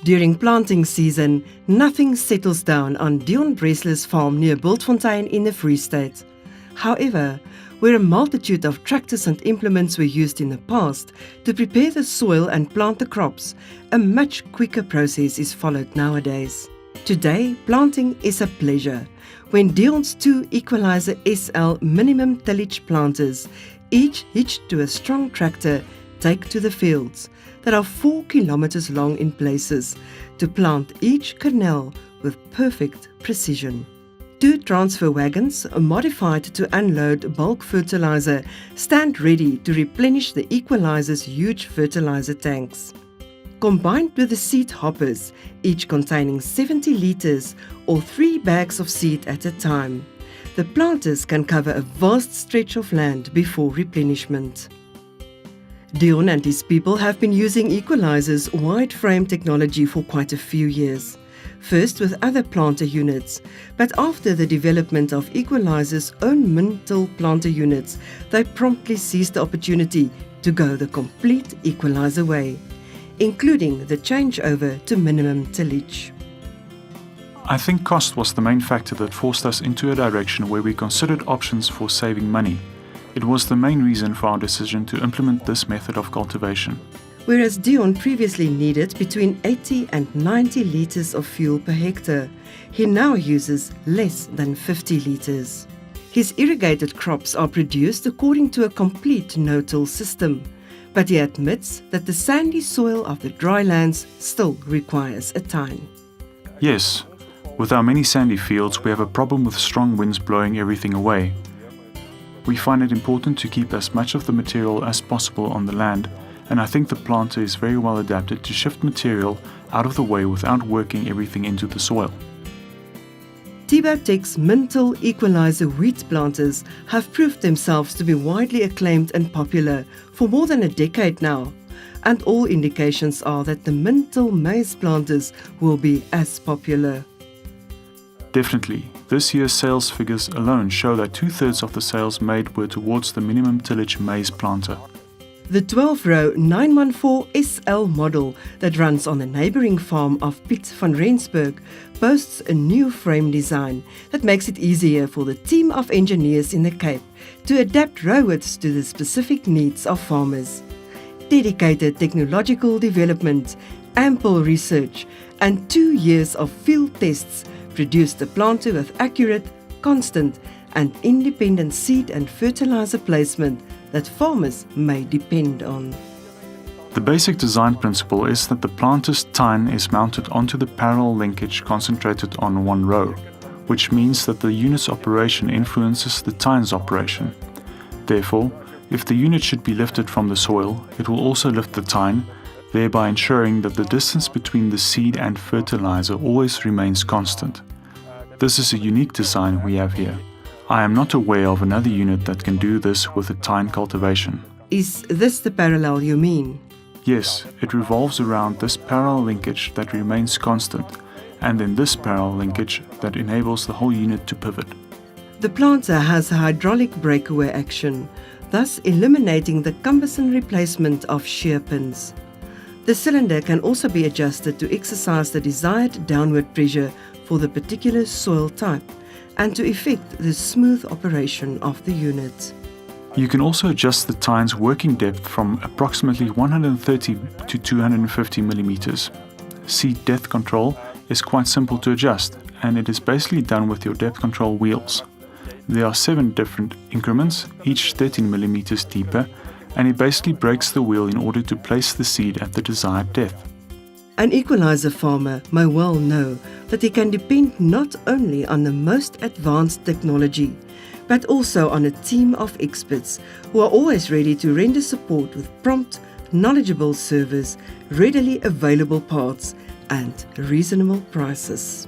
During planting season, nothing settles down on Dion Breslau's farm near Bultfontein in the Free State. However, where a multitude of tractors and implements were used in the past to prepare the soil and plant the crops, a much quicker process is followed nowadays. Today, planting is a pleasure when Dion's 2 Equalizer SL minimum tillage planters, each hitched to a strong tractor, take to the fields that are 4 kilometers long in places to plant each kernel with perfect precision. 2 transfer wagons, modified to unload bulk fertilizer, stand ready to replenish the Equalizer's huge fertilizer tanks. Combined with the seed hoppers, each containing 70 litres or 3 bags of seed at a time, the planters can cover a vast stretch of land before replenishment. Dion and his people have been using Equalizer's wide frame technology for quite a few years. First with other planter units, but after the development of Equalizer's own min-till planter units, they promptly seized the opportunity to go the complete Equalizer way, including the changeover to minimum tillage. I think cost was the main factor that forced us into a direction where we considered options for saving money. It was the main reason for our decision to implement this method of cultivation. Whereas Dion previously needed between 80 and 90 litres of fuel per hectare, he now uses less than 50 litres. His irrigated crops are produced according to a complete no-till system, but he admits that the sandy soil of the dry lands still requires a tine. Yes, with our many sandy fields, we have a problem with strong winds blowing everything away. We find it important to keep as much of the material as possible on the land, and I think the planter is very well adapted to shift material out of the way without working everything into the soil. Tibotec's min-till Equalizer wheat planters have proved themselves to be widely acclaimed and popular for more than a decade now, and all indications are that the min-till maize planters will be as popular. Definitely, this year's sales figures alone show that 2/3 of the sales made were towards the minimum tillage maize planter. The 12-row 914 SL model that runs on the neighbouring farm of Piet van Rensburg boasts a new frame design that makes it easier for the team of engineers in the Cape to adapt rows to the specific needs of farmers. Dedicated technological development, ample research and 2 years of field tests produced a planter with accurate, constant and independent seed and fertilizer placement that farmers may depend on. The basic design principle is that the planter's tine is mounted onto the parallel linkage concentrated on one row, which means that the unit's operation influences the tine's operation. Therefore, if the unit should be lifted from the soil, it will also lift the tine, thereby ensuring that the distance between the seed and fertilizer always remains constant. This is a unique design we have here. I am not aware of another unit that can do this with a tine cultivation. Is this the parallel you mean? Yes, it revolves around this parallel linkage that remains constant, and then this parallel linkage that enables the whole unit to pivot. The planter has a hydraulic breakaway action, thus eliminating the cumbersome replacement of shear pins. The cylinder can also be adjusted to exercise the desired downward pressure for the particular soil type and to effect the smooth operation of the unit. You can also adjust the tine's working depth from approximately 130 to 250 millimeters. Seed depth control is quite simple to adjust, and it is basically done with your depth control wheels. There are 7 different increments, each 13 millimeters deeper, and it basically breaks the wheel in order to place the seed at the desired depth. An Equalizer farmer may well know that he can depend not only on the most advanced technology, but also on a team of experts who are always ready to render support with prompt, knowledgeable service, readily available parts, and reasonable prices.